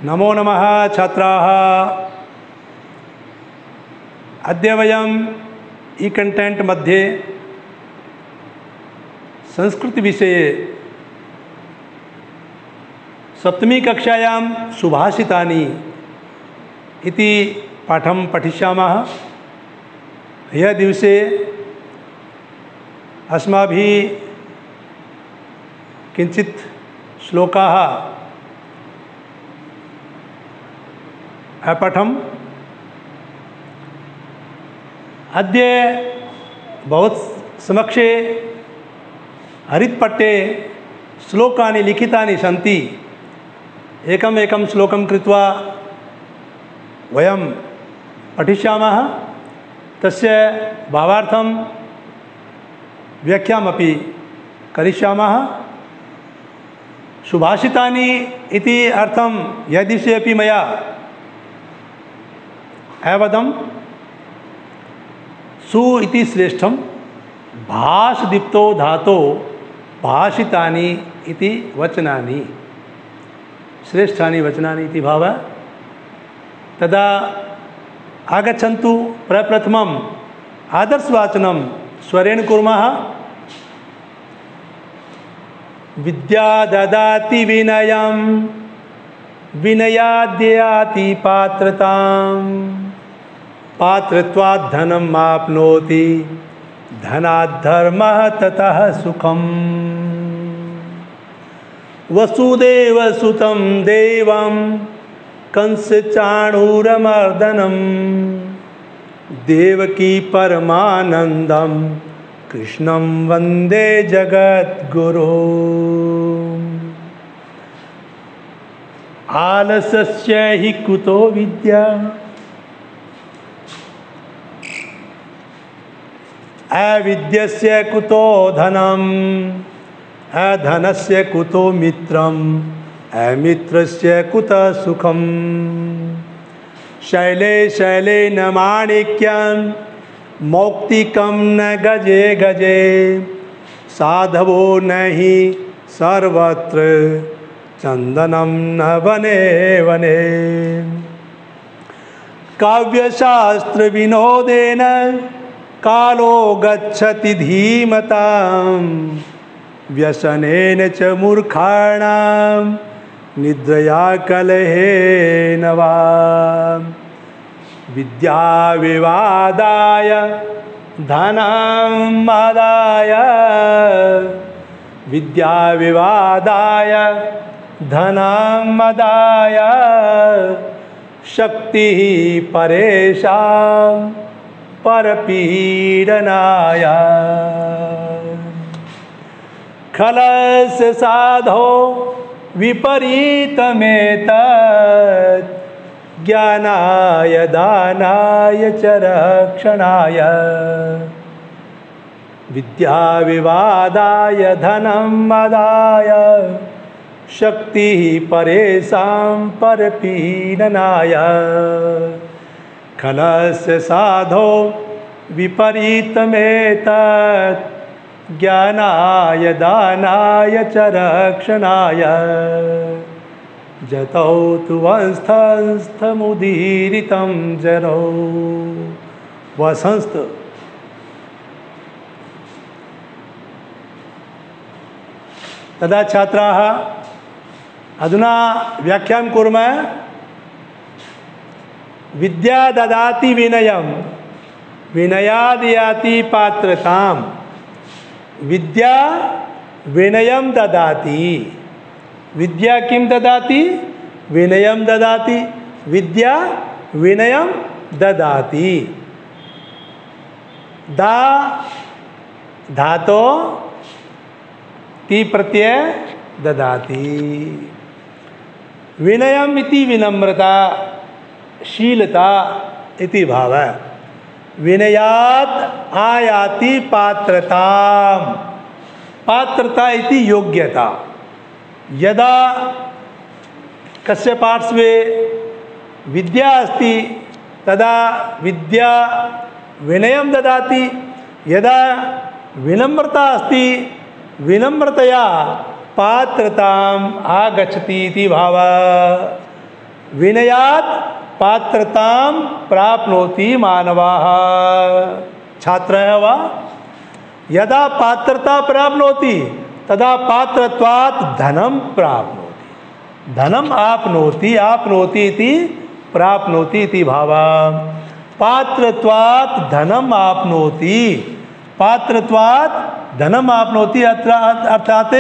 नमो नमः छात्राः। अद्य वयम् ई कंटेंट मध्ये संस्कृत विषये सप्तमी कक्षायां सुभाषितानि इति पाठं पठिष्यामः। यह दिवसे अस्माभिः किञ्चित् श्लोकाः अपठम्। अद्य बहुत समक्षे हरितपट्टे श्लोकानि लिखितानि सन्ति। एकम् एकं श्लोकं कृत्वा वयं पठिष्यामः। तस्य भावार्थं व्याख्यामपि करिष्यामः। सुभाषितानि इति अर्थं यदिशे अपि मया अवदं। सु इति श्रेष्ठं भाषदीप्तो धातो भाषितानि इति वचनानि, श्रेष्ठानि वचनानि इति भावः। तदा आगच्छन्तु प्रप्रथमम् आदर्शवाचनं स्वरेण कुर्मः। विद्या ददाति विनयं विनयाद्याति पात्रतां पात्रत्वात् धनम् आप्नोति धनात् धर्मः ततः सुखम्। वसुदेवसुतं देवं कंसचाणूरमर्दनं देवकी परमानन्दं कृष्णं वन्दे जगद्गुरुं। आलसस्य हि कुतो विद्या अविद्यस्य कुतो धनम् अधनस्य कुतो मित्रम् अमित्रस्य कुतः सुखम्। शैले शैले न माणिक्यं मौक्तिकं न गजे गजे साधवो न हि सर्वत्र चंदनम न वने वने। काव्यशास्त्र विनोदेन कालो गच्छति धीमतां व्यसनेन च मूर्खाणां निद्रया कलहेन वा। विद्या विवादाय धनम् आदाय विद्या विवादाय धनम् आदाय शक्तिः परेषां परपीडनाय। खलस्य साधो विपरीतमेतत् ज्ञानाय दानाय च रक्षणाय। विद्या विवादाय धनम् आदाय शक्तिः परेषां परपीडनाय। खलस्य साधो विपरीतमेतत् ज्ञानाय दानाय च रक्षणाय। जतौ तु वंस्थमुदीरितं जनो। वसंस्थ तदा छात्राः अधुना व्याख्यां कुर्मः। विद्या ददाति विनयं विनयाद्याति पात्रतां। विद्या विनयं ददाति। विद्या किं ददाति? विनयं ददाति। विद्या विनयं ददाति। दा धातो ति प्रत्यय ददाति। विनयम् इति विनम्रता शीलता इति भावः। विनयात् आयाति पात्रतां। पात्रता इति योग्यता। यदा कस्य पार्श्वे विद्या अस्ति तदा विद्या विनयं ददाति। यदा विनम्रता अस्ति विनम्रतया पात्रताम् आगच्छति इति भावः। विनयात् पात्रतां प्राप्नोति मानवाः। छात्रः वा यदा पात्रता प्राप्नोति तदा पात्रत्वात् धनं प्राप्नोति। धनम आपनोति, आपनोति इति प्राप्नोति इति भावः। पात्रत्वात् धनम आपनोति, पात्रत्वात् धनम आपनोति अर्थात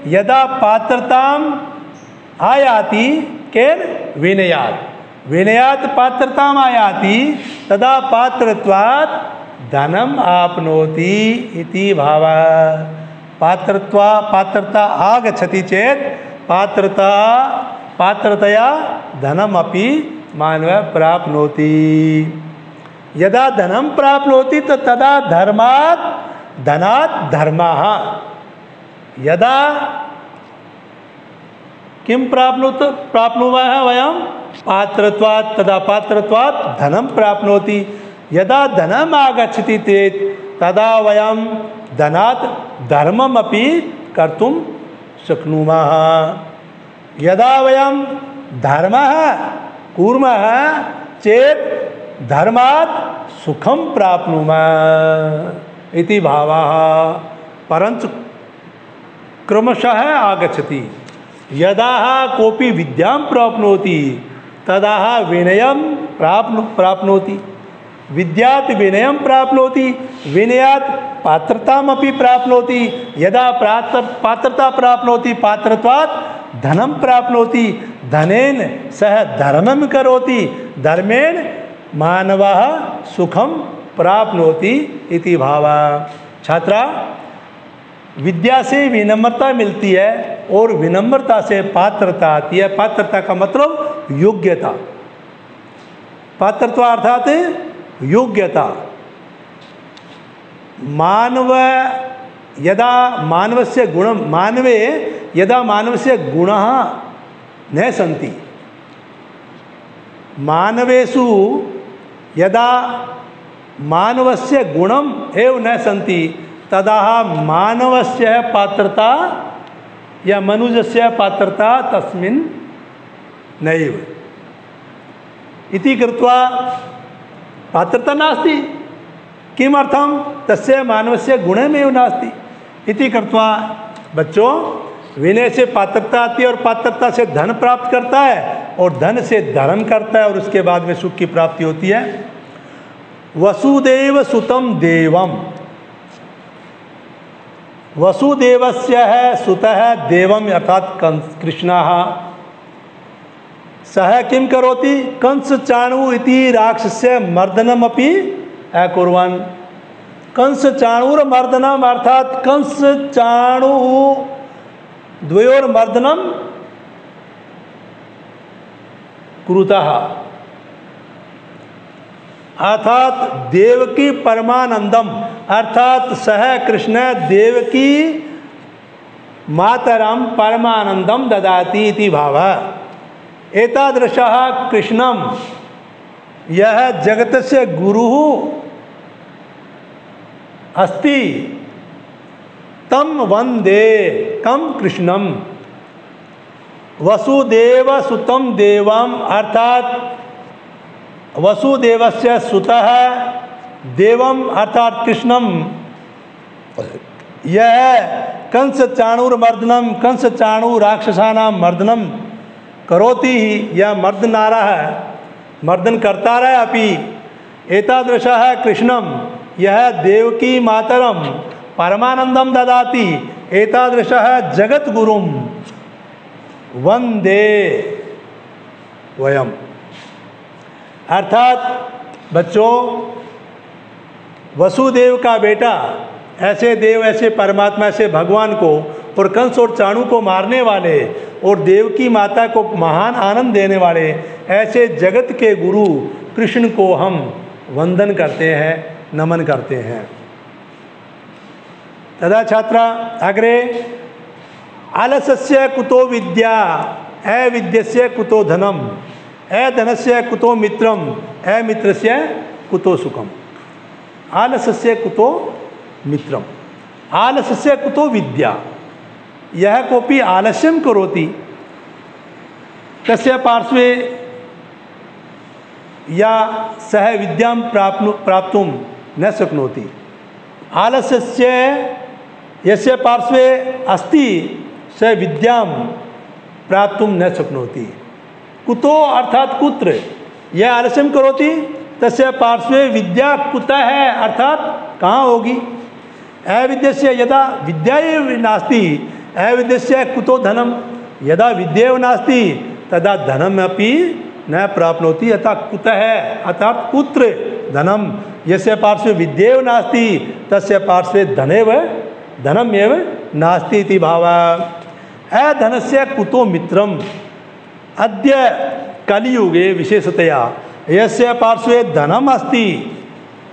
यदा पात्रताम आयाति केन विनयात्, विनयात् पात्रताम आयाति तदा पात्रत्वात् धनम आपनोति इति भावः। पात्रता आगच्छति चेत् पात्रतया धनमपि मानवः प्राप्नोति। यदा धनं प्राप्नोति तदा धनात् धर्मः। यदा किं प्राप्नुमः वयं पात्रत्वात्, तदा पात्रत्वात् धनं प्राप्नोति। यदा धनम् आगच्छति चेत् तदा वयं धनात् धर्ममपि कर्तुं शक्नुमः। यदा वयं धर्मः कुर्मः चेत् धर्मात् सुखं प्राप्नुमः इति भावः। परन्तु क्रमशः आगच्छति। यदा कोऽपि विद्यां प्राप्नोति तदा विनयं प्राप्नोति, विद्यात् विनयं प्राप्नोति, विनयात् पात्रतामपि प्राप्नोति। यदा पात्रता प्राप्नोति पात्रत्वात् धनं प्राप्नोति, धनेन सह धर्मं करोति, धर्मेण मानवः सुखं प्राप्नोति इति भावः। छात्रा, विद्या से विनम्रता मिलती है और विनम्रता से पात्रता आती है। पात्रता का मतलब योग्यता। पात्रता अर्थात योग्यता। मानव यदा मानवस्य गुणं मानवे यदा मानवस्य गुणाः न सन्ति, मानवेषु यदा मानवस्य गुणम् एव न सन्ति तदा मानवस्य पात्रता या मनुजस्य पात्रता तस्मिन् नैव इति कृत्वा पात्रता नास्ति। किमर्थं? तस्य मानवस्य गुणमेव नास्ति इति कृत्वा बच्चों, विनय से पात्रता आती है और पात्रता से धन प्राप्त करता है और धन से धर्म करता है और उसके बाद में सुख की प्राप्ति होती है। वसुदेव सुतं देवम, वसुदेवस्य सुतः देवम अर्थात कृष्णः सः किं करोति? कंस चाणु इति राक्षस्य मर्दनमपि अकुर्वन्। कंस चाणूरमर्दनम अर्थात कंस चाणु द्वयोर्मर्दनम कुरुतः अर्थात देवकी परमानंदम अर्थात सह कृष्ण देवकी मातरम परमानंदम ददाति इति भावः। एतादृशः कृष्णम यह जगतस्य गुरुः अस्ति तम वंदे कम कृष्णम। वसुदेव सुतं देवम अर्थात वसुदेवस्य सुतः देवम अर्थात कृष्णम यह कंस चाणूरमर्दनम कंस चाणू राक्षसानां मर्दनम करोति ही, यह मर्दनारा है, मर्दन करता रहे अपि। एतादृशः कृष्णम यह देवकी मातरम परमानंदम ददाति। एतादृशः जगत गुरुम वंदे वयम। अर्थात बच्चों, वसुदेव का बेटा ऐसे देव, ऐसे परमात्मा, ऐसे भगवान को और कंस और चाणू को मारने वाले और देवकी माता को महान आनंद देने वाले ऐसे जगत के गुरु कृष्ण को हम वंदन करते हैं, नमन करते हैं। तदा छात्रा अग्रे आलस्यस्य कुतो विद्या अविद्यस्य कुतो धनम अधनस्य कुतो मित्रम अमित्रस्य कुतो सुखम। आलस्यस्य कुतो मित्रम, आलस्यस्य कुतो विद्या। यह कोऽपि आलस्यं करोति तस्य पार्श्वे या सह विद्यां प्राप्तुं न शक्नोति। आलस्यस्य यस्य पार्श्वे अस्ति स विद्यां प्राप्तुं न शक्नोति। कुतो अर्थात कुत्र यह आलस्यं करोति तस्य पार्श्वे विद्या कुतः है अर्थात कहाँ होगी। अविद्यस्य यदा विद्या एव नास्ति अविद्यस्य कुतो धनम, यदा विद्या एव नास्ति तदा धनम अपि न प्राप्नोति। अतः कुतः अर्थात कुत्र धनम, यस्य पार्श्वे विद्या एव नास्ति तस्य पार्श्वे धनम एव नास्ति इति भावः। अधनस्य कुतो मित्रम, अद्य कलियुगे विशेषतया यस्य पार्श्वे धनम अस्ति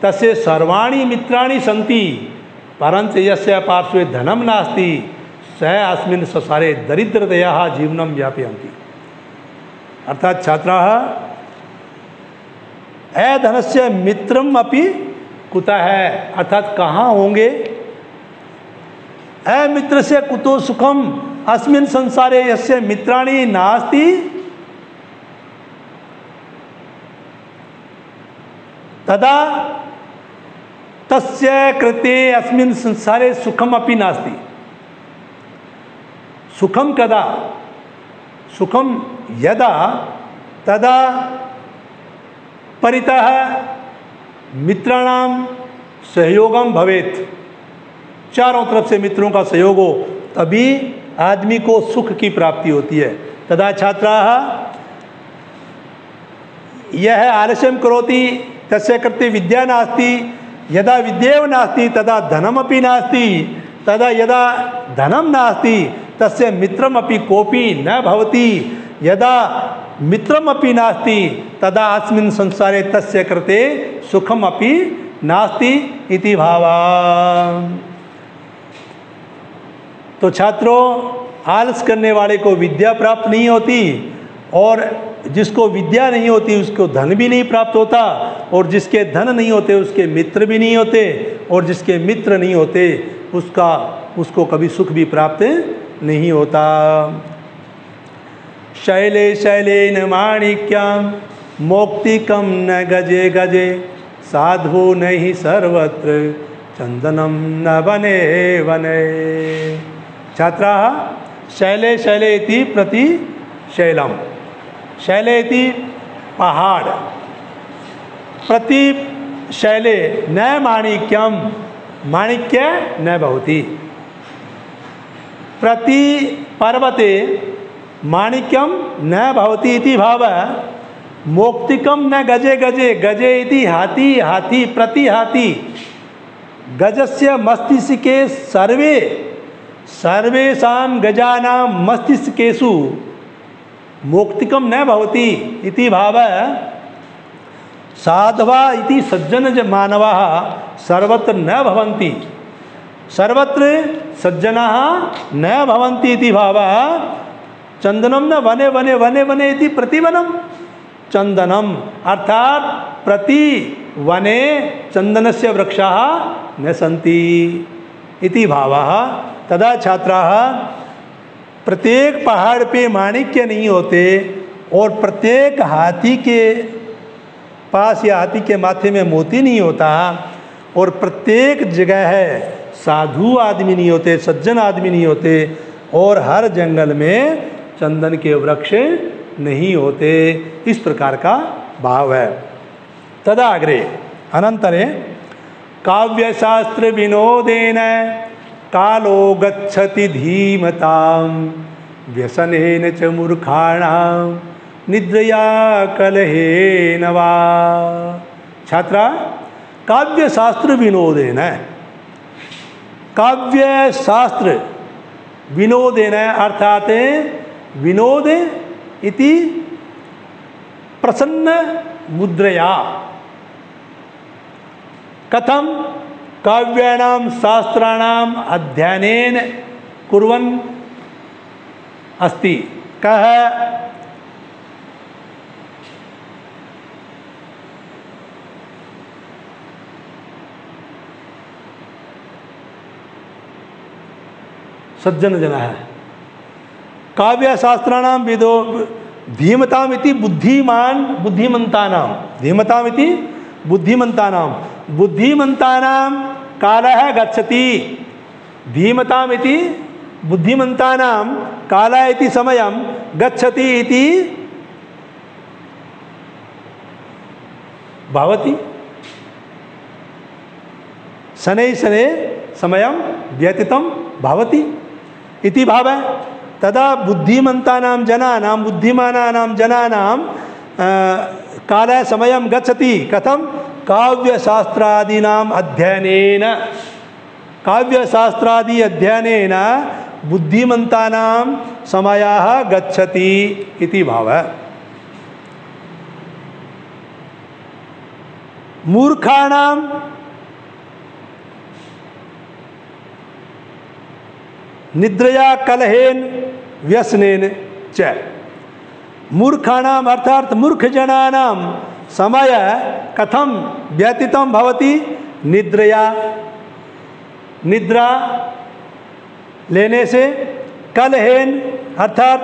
तस्य सर्वाणि मित्राणि सन्ति, परन्तु यस्य पार्श्वे धनम नास्ति सः अस्मिन् संसारे दरिद्रतया जीवनं यापयन्ति। अर्थात छात्राः अधनस्य मित्रम अपि कुतः है अर्थात कहाँ होंगे। अमित्रस्य कुतो सुखम अस्मिन् संसारे यस्य मित्राणि नास्ति तदा तस्य कृते अस्मिन् संसारे सुखम अपि नास्ति। सुखम कदा, सुखम यदा तदा परितः मित्राणां सहयोगम भवेत्, चारों तरफ से मित्रों का सहयोग हो तभी आदमी को सुख की प्राप्ति होती है। तदा छात्राः यह आलस्यं करोति तस्य कृते विद्या नास्ति, यदा विद्येव नास्ति तदा धनमपि नास्ति, तदा यदा धनं नास्ति तस्य मित्रमपि कोऽपि न भवति, यदा मित्रमपि नास्ति तदा अस्मिन् संसारे तस्य कृते सुखमपि नास्ति इति भावः। तो छात्रों आलस करने वाले को विद्या प्राप्त नहीं होती और जिसको विद्या नहीं होती उसको धन भी नहीं प्राप्त होता, और जिसके धन नहीं होते उसके मित्र भी नहीं होते, और जिसके मित्र नहीं होते उसको कभी सुख भी प्राप्त नहीं होता। शैले शैलेन माणिक्यं मौक्तिकं न गजे गजे, साधु नहीं सर्वत्र चंदनम न बने बने। छात्राः शैले शैले इति प्रति शैलम, शैले इति पहाड़, प्रति शैले न माणिक्यम, माणिक्य न भवति, प्रति पर्वते माणिक्यम न भवति इति भावः। मौक्तिकम न गजे गजे, गजे इति हाथी, हाथी प्रति हाथी, गजस्य मस्तिष्के सर्वेषां गजानां मस्तिष्केषु मौक्तिकम न भवति इति भावः। साधवा इति सज्जन मानवाः सर्वत्र न भवन्ति, सर्वत्र सज्जनाः न भवन्ति इति भावः। चंदनम न वने वने वने वने इति प्रतिवनम, चंदनम अर्थात प्रति वने चंदनस्य वृक्षाः न सन्ति इति भावः। तदा छात्राः प्रत्येक पहाड़ पे माणिक्य नहीं होते और प्रत्येक हाथी के पास या हाथी के माथे में मोती नहीं होता, और प्रत्येक जगह है साधु आदमी नहीं होते, सज्जन आदमी नहीं होते, और हर जंगल में चंदन के वृक्ष नहीं होते। इस प्रकार का भाव है। तदा अग्रे अनंतरे काव्यशास्त्र विनोदेन कालो गच्छति धीमतां, व्यसनेन च मूर्खाणां निद्रया कलहेन वा। छात्रा काव्यशास्त्र विनोदेन, काव्यशास्त्र विनोदेन अर्थात विनोद इति प्रसन्न मुद्रया, कथम काव्यानां शास्त्राणाम् अध्ययनेन कुर्वन् अस्ति। कः सज्जन जना है। काव्य शास्त्राणाम धीमतामिति बुद्धिमान बुद्धिमन्तानां, धीमतामिति बुद्धिमन्तानां, बुद्धिमन्तानां कालः गच्छति, धीमतामिति बुद्धिमन्तानां कालः इति समयं गच्छति इति भवति। शनैः शनैः समयं व्यतीतं भवति इति भावः। तदा बुद्धिमन्तानां जनानां, बुद्धिमानानां जनानां कालः समयं गच्छति। कथं? काव्यशास्त्रादीनाम् अध्ययनेन, काव्यशास्त्रादि अध्ययनेन बुद्धिमन्तानां समयः गच्छति इति भावः। मूर्खाणां निद्रया कलहेन व्यसनेन च, मूर्खाणाम अर्थात मूर्खजनानां समय कथम व्यतीतं भवति? निद्रया, निद्रा लेने से, कलहेन अर्थात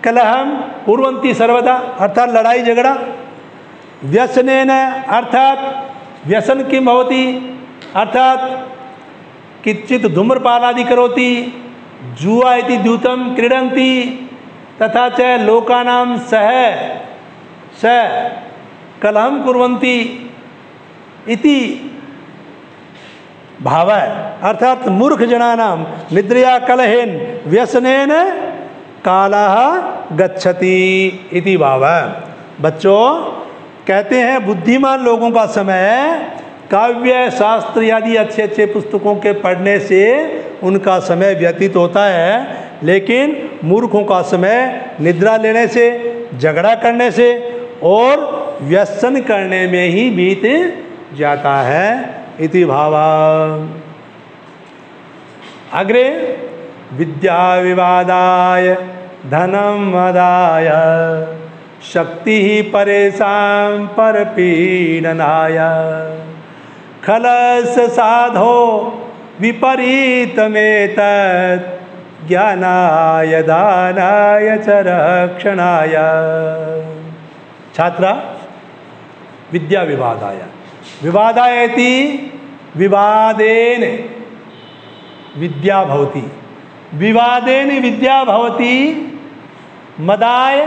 कलहम कुर्वन्ति सर्वदा अर्थात लड़ाई झगड़ा, व्यसनेन अर्थात व्यसन किं भवति? अर्थात किंचित धूम्रपानादि करोति, जुआ इति द्यूतं क्रीडन्ति, तथा च लोकानां सह स कलहं कुर्वन्ति इति भावः। अर्थात मूर्खजनानां निद्रया कलहेन व्यसनेन कालः गच्छति इति भावः। बच्चों कहते हैं बुद्धिमान लोगों का समय काव्य शास्त्र आदि अच्छे अच्छे पुस्तकों के पढ़ने से उनका समय व्यतीत होता है, लेकिन मूर्खों का समय निद्रा लेने से, झगड़ा करने से और व्यसन करने में ही बीत जाता है इति भावा। अग्रे विद्या विवादाय धनम मदाय शक्ति ही परेशान परपीडनाय खलस साधो विपरीतमेतत् ज्ञानाय दानाय च रक्षणाय। छात्रा विद्या विवादाय, विवादाय इति विवादेन विद्या भवति, विवादेन विद्या भवति, मदाय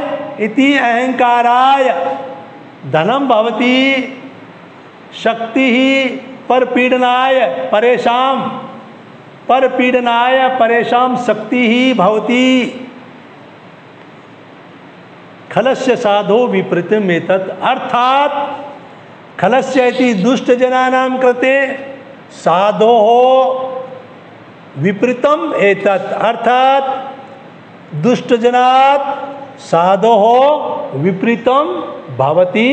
इति अहंकाराय धनम भवति, शक्ति ही परपीडनाय परेशान, परपीडनाय परेशान शक्ति ही भवति, खलस्य साधो विपरीतम एतत् अर्थात खलस्य इति दुष्ट जनानां कृते साधो विपरीतम एतत् अर्थात दुष्ट जनात् साधो विपरीतम भवति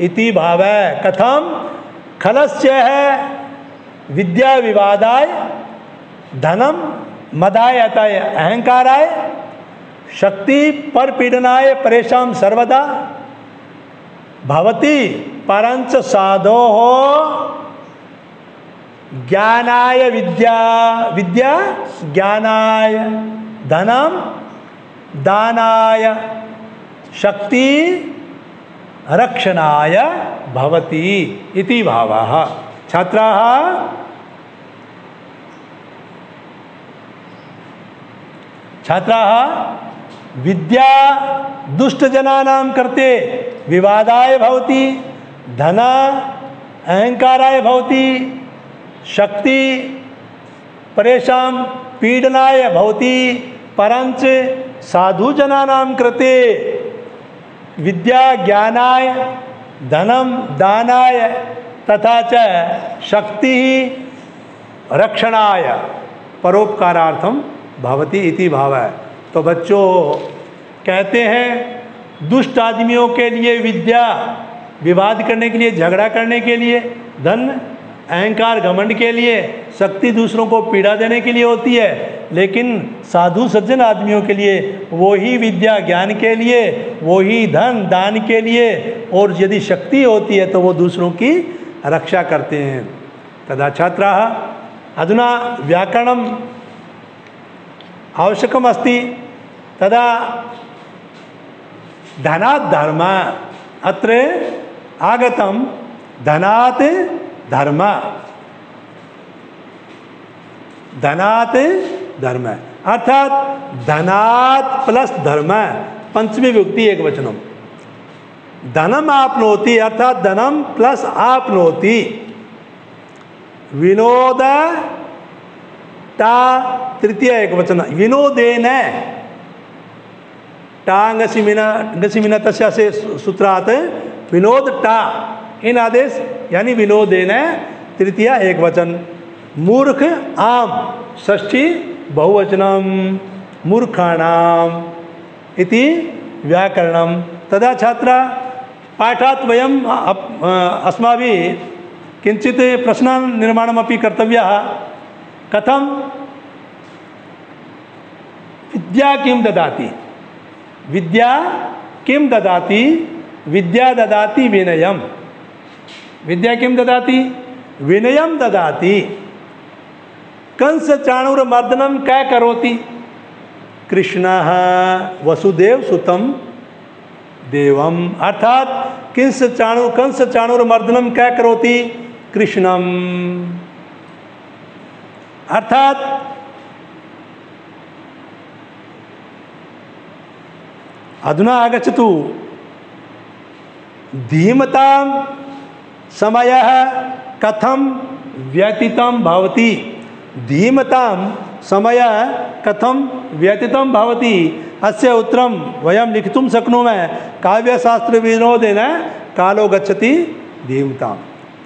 इति भावः। कथम? खलस्य है विद्या विवादाय धनम मदाय अतय अहंकाराय शक्ति परपीडनाय परेशान सर्वदा भवति, परंच साधो ज्ञानाय विद्या, विद्या ज्ञानाय, धनम दानाय, शक्ति रक्षणाय भवति इति भावः। छात्राः छात्राः विद्या दुष्टजनानां कृते विवादाय भवति, धन अहंकाराय भवति, शक्ति परेशान पीडनाय भवति, परंच साधुजनानां कृते विद्या ज्ञानाय धनम दानाय तथा च शक्ति रक्षणाय परोपकारार्थम भवति इति भावः। तो बच्चों कहते हैं दुष्ट आदमियों के लिए विद्या विवाद करने के लिए, झगड़ा करने के लिए, धन अहंकार घमंड के लिए, शक्ति दूसरों को पीड़ा देने के लिए होती है, लेकिन साधु सज्जन आदमियों के लिए वही विद्या ज्ञान के लिए, वही धन दान के लिए, और यदि शक्ति होती है तो वो दूसरों की रक्षा करते हैं। तदा छात्राः अधुना व्याकरणम् आवश्यकम् अस्ति, तदा धनात् धर्म, अत्र आगतम धनात् धर्म, धनात् धर्म अर्थात धनात् प्लस धर्म, पंचमी विभक्ति एक वचनम। धनम आपनोति अर्थात धनम प्लस आपनोति, विनोद टा तृतीय एक वचन, विनोदेन टांगसिमिन तस्या से सूत्रात विनोद टा, इन आदेश यानी विनोदेन तृतीय एक वचन। मूर्ख आम षष्ठी बहुवचनम, मूर्खाणाम इति व्याकरणम। तदा छात्रा पाठात् वयम अस्माभिः किंचित प्रश्नान् निर्माणमपि कर्तव्यः। कथम विद्या किं ददाति, विद्या किं ददाति, विद्या ददाति विनयम, विद्या किं ददाति विनयम ददाति। कंस चाणूरमर्दनम कै करोति, कृष्णः वसुदेव सुतम देवम, अर्थात कंस चाणूरमर्दनम कै करोति कृष्णम, अर्थात अधुना आगच्छतु धीमतां समयः कथम व्यतीतं भवति, धीमतां समयः कथम व्यतीतं भवति, अस्य उत्तरं वयं लिखितुं शक्नुमः। काव्यशास्त्रविनोदेन कालो गच्छति धीमतां।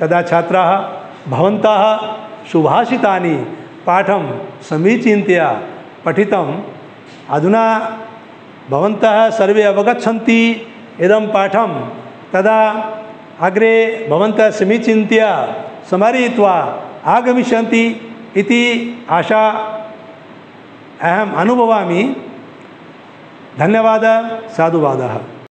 तदा छात्राः भवन्तः सुभाषितानि पाठं समीचीनतया पठितम्। अधुना भवन्तः सर्वे अवगच्छन्ति इदं पाठं, तदा अग्रे भवन्तः समीचीनतया स्मारयित्वा आगमिष्यन्ति इति आशा अहम् अनुभवामि। धन्यवादः, साधुवादः।